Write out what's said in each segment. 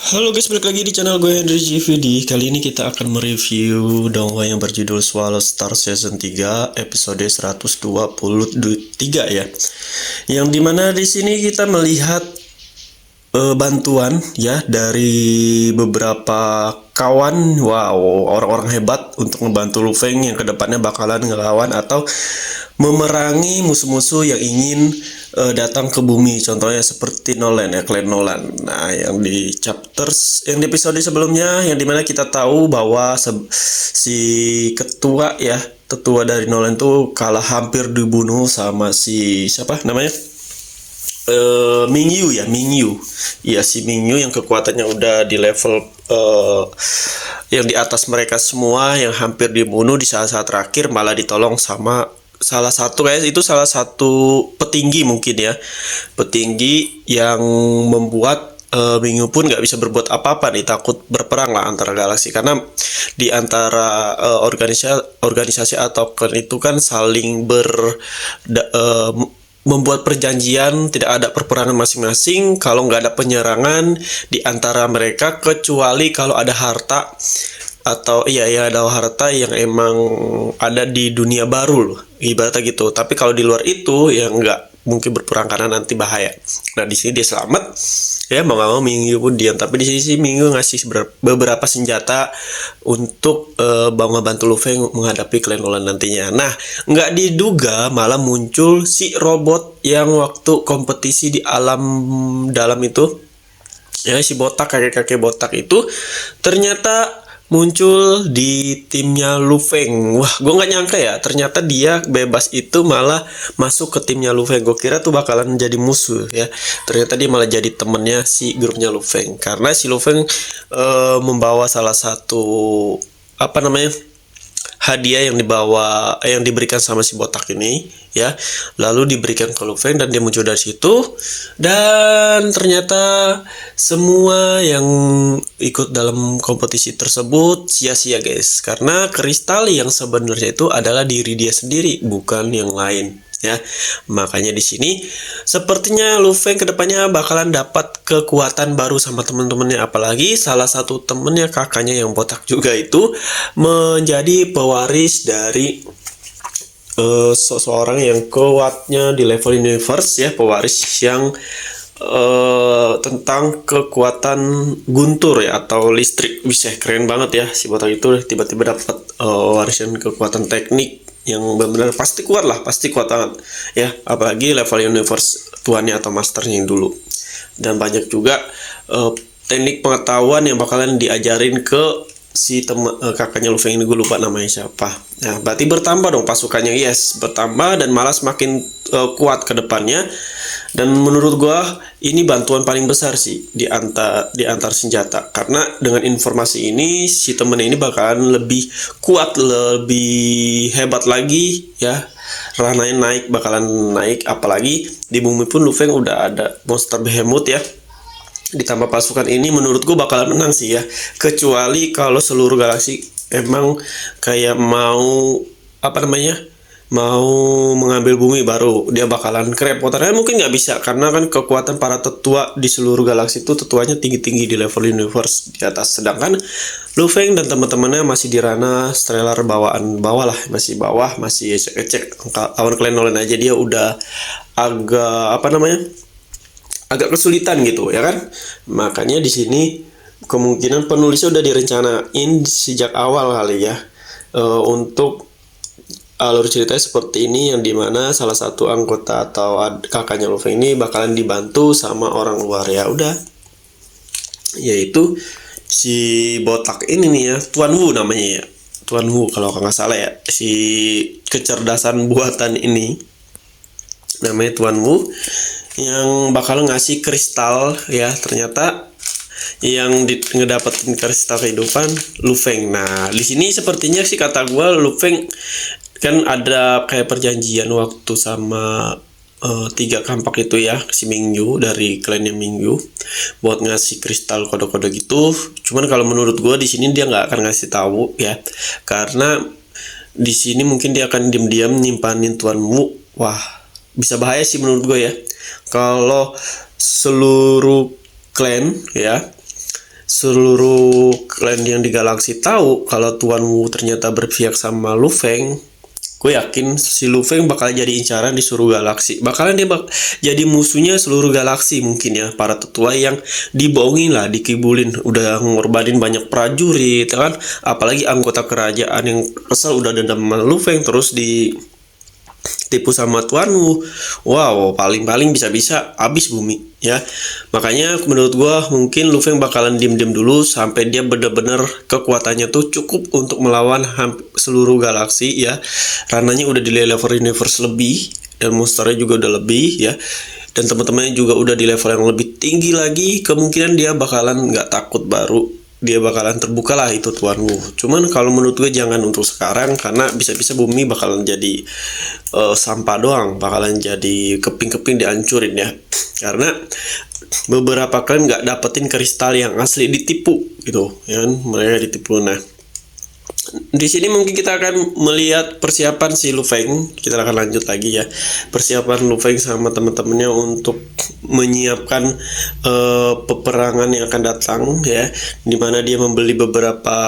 Halo guys, balik lagi di channel gue Henry GVD. Kali ini kita akan mereview dongeng yang berjudul Swallow Star Season 3 episode 123 ya. Yang dimana di sini kita melihat bantuan ya dari beberapa kawan, orang-orang hebat untuk membantu Lu Feng yang kedepannya bakalan ngelawan atau memerangi musuh-musuh yang ingin datang ke bumi. Contohnya seperti Nolan ya, Clan Nolan. Nah, yang di episode sebelumnya, yang dimana kita tahu bahwa si tetua dari Nolan tuh kalah, hampir dibunuh sama si siapa namanya? Mingyu ya, Mingyu. Iya, si Mingyu yang kekuatannya udah di level yang di atas mereka semua, yang hampir dibunuh di saat-saat terakhir, malah ditolong sama salah satu petinggi mungkin ya. Petinggi yang membuat Mingyu pun nggak bisa berbuat apa-apa nih, takut berperang lah antara galaksi, karena di antara organisasi atau klan itu kan saling membuat perjanjian tidak ada perperangan masing-masing kalau nggak ada penyerangan di antara mereka, kecuali kalau ada harta atau ada harta yang emang ada di dunia baru loh, ibaratnya gitu. Tapi kalau di luar itu ya nggak mungkin berperang karena nanti bahaya. Nah, di sini dia selamat ya, mau nggak mau Mingyu pun diam. Tapi di sini Mingyu ngasih beberapa senjata untuk bantu Lu Feng menghadapi Clan Nolan nantinya. Nah, nggak diduga malah muncul si robot yang waktu kompetisi di alam dalam itu ya, si botak, kakek-kakek botak itu ternyata muncul di timnya Lu Feng. Wah, gue nggak nyangka ya, ternyata dia bebas itu malah masuk ke timnya Lu Feng. Gue kira tuh bakalan jadi musuh ya, ternyata dia malah jadi temennya si grupnya Lu Feng. Karena si Lu Feng membawa salah satu hadiah yang diberikan sama si botak ini ya, lalu diberikan ke Lu Feng dan dia muncul dari situ. Dan ternyata semua yang ikut dalam kompetisi tersebut sia-sia guys, karena kristal yang sebenarnya itu adalah diri dia sendiri, bukan yang lain ya. Makanya di sini sepertinya Lu Feng kedepannya bakalan dapat kekuatan baru sama temen-temennya, apalagi salah satu temennya, kakaknya yang botak juga itu menjadi pewaris dari seseorang yang kuatnya di level universe ya, pewaris yang tentang kekuatan guntur ya atau listrik. Bisa keren banget ya, si botak itu tiba-tiba dapat warisan kekuatan teknik yang benar-benar pasti kuat banget ya, apalagi level universe tuannya atau masternya yang dulu. Dan banyak juga teknik pengetahuan yang bakalan diajarin ke si kakaknya Lu Feng ini, gue lupa namanya siapa. Nah, berarti bertambah dong pasukannya. Yes, bertambah dan malah semakin kuat ke depannya. Dan menurut gue ini bantuan paling besar sih di antar senjata, karena dengan informasi ini si temennya ini bakalan lebih kuat, lebih hebat lagi ya. Rananya bakalan naik, apalagi di bumi pun Lu Feng udah ada monster behemoth ya. Ditambah pasukan ini, menurut gue bakalan menang sih ya, kecuali kalau seluruh galaksi emang kayak mau mau mengambil bumi, baru dia bakalan kerepotan. Mungkin nggak bisa, karena kan kekuatan para tetua di seluruh galaksi itu tetuanya tinggi-tinggi di level universe di atas, sedangkan Lu Feng dan teman-temannya masih di ranah stellar bawah lah, masih cek lawan Clan Nolan aja dia udah agak kesulitan gitu ya kan. Makanya di sini kemungkinan penulisnya udah direncanain sejak awal kali ya, untuk alur ceritanya seperti ini, yang dimana salah satu anggota atau kakaknya Lu Feng ini bakalan dibantu sama orang luar ya udah, yaitu si botak ini nih ya, Tuan Wu namanya ya, Tuan Wu kalau nggak salah ya, si kecerdasan buatan ini namanya Tuan Wu, yang bakal ngasih kristal ya. Ternyata yang ngedapetin kristal kehidupan Lu Feng. Nah, di sini sepertinya sih kata gue, Lu Feng kan ada kayak perjanjian waktu sama tiga kampak itu ya, si Mingyu dari klannya Mingyu, buat ngasih kristal kode-kode gitu. Cuman kalau menurut gue di sini dia nggak akan ngasih tahu ya, karena di sini mungkin dia akan diam-diam nyimpanin Tuan Wu. Wah, bisa bahaya sih menurut gue ya, kalau seluruh klan ya seluruh klan yang di galaksi tahu kalau Tuan Wu ternyata berpihak sama Lu Feng, gue yakin si Lu Feng bakal jadi incaran di seluruh galaksi. Bakalan dia jadi musuhnya seluruh galaksi mungkin ya. Para tetua yang dibohongin lah, dikibulin, udah ngorbanin banyak prajurit kan. Apalagi anggota kerajaan yang kesel udah dendam sama Lu Feng terus ditipu sama Tuan Wu. Wow, paling-paling bisa-bisa habis bumi ya. Makanya menurut gua mungkin Lu Feng bakalan diem-diem dulu sampai dia bener-bener kekuatannya tuh cukup untuk melawan seluruh galaksi ya. Rananya udah di level universe lebih dan monsternya juga udah lebih ya. Dan teman-temannya juga udah di level yang lebih tinggi lagi. Kemungkinan dia bakalan nggak takut baru. Dia bakalan terbuka lah itu Tuan Wu. Cuman kalau menurut gue jangan untuk sekarang karena bisa-bisa bumi bakalan jadi sampah doang, bakalan jadi keping-keping dihancurin ya. Karena beberapa kalian nggak dapetin kristal yang asli, ditipu gitu, ya kan? Mereka ditipu. Nah, di sini mungkin kita akan melihat persiapan si Lu Feng. Kita akan lanjut lagi ya, persiapan Lu Feng sama teman-temannya untuk menyiapkan peperangan yang akan datang ya, dimana dia membeli beberapa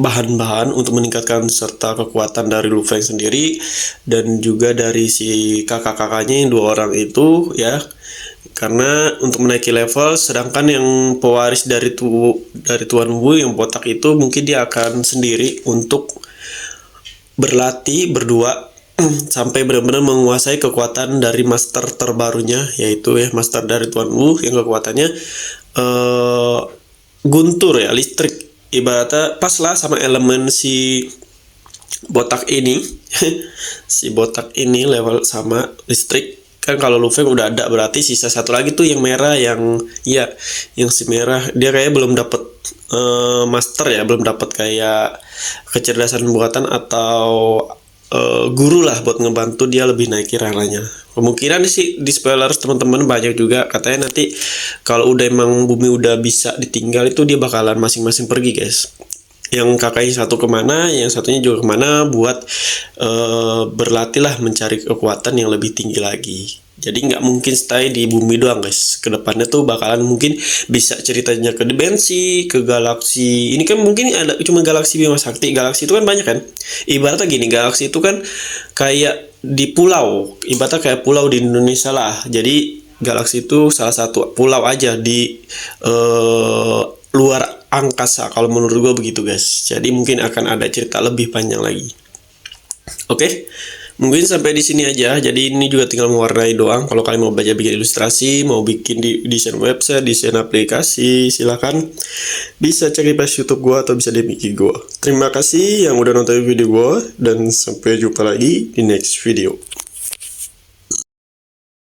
bahan-bahan untuk meningkatkan serta kekuatan dari Lu Feng sendiri dan juga dari si kakak-kakaknya yang 2 orang itu ya. Karena untuk menaiki level, sedangkan yang pewaris dari Tuan Wu yang botak itu mungkin dia akan sendiri untuk berlatih berdua sampai benar-benar menguasai kekuatan dari master terbarunya, yaitu ya master dari Tuan Wu yang kekuatannya guntur ya, listrik. Ibaratnya pas lah sama elemen si botak ini. Si botak ini level sama listrik. Kan kalau Lu Feng udah ada, berarti sisa satu lagi tuh yang merah, yang si merah dia kayaknya belum dapat master ya, belum dapat kayak kecerdasan buatan atau guru lah buat ngebantu dia lebih naiki rananya. Kemungkinan sih di spoilers teman-teman banyak juga katanya nanti kalau udah emang bumi udah bisa ditinggal itu dia bakalan masing-masing pergi guys. Yang kakaknya satu kemana, yang satunya juga kemana buat berlatih lah mencari kekuatan yang lebih tinggi lagi. Jadi nggak mungkin stay di bumi doang guys. Kedepannya tuh bakalan mungkin bisa ceritanya ke dimensi, ke galaksi. Ini kan mungkin ada cuma galaksi Bima Sakti. Galaksi itu kan banyak kan. Ibaratnya gini, galaksi itu kan kayak di pulau. Ibaratnya kayak pulau di Indonesia lah. Jadi galaksi itu salah satu pulau aja di luar angkasa, kalau menurut gue begitu guys. Jadi mungkin akan ada cerita lebih panjang lagi. Oke, mungkin sampai di sini aja. Jadi ini juga tinggal mewarnai doang. Kalau kalian mau belajar bikin ilustrasi, mau bikin desain website, desain aplikasi, silakan bisa cek di page YouTube gue atau bisa di Mickey gue. Terima kasih yang udah nonton video gue dan sampai jumpa lagi di next video.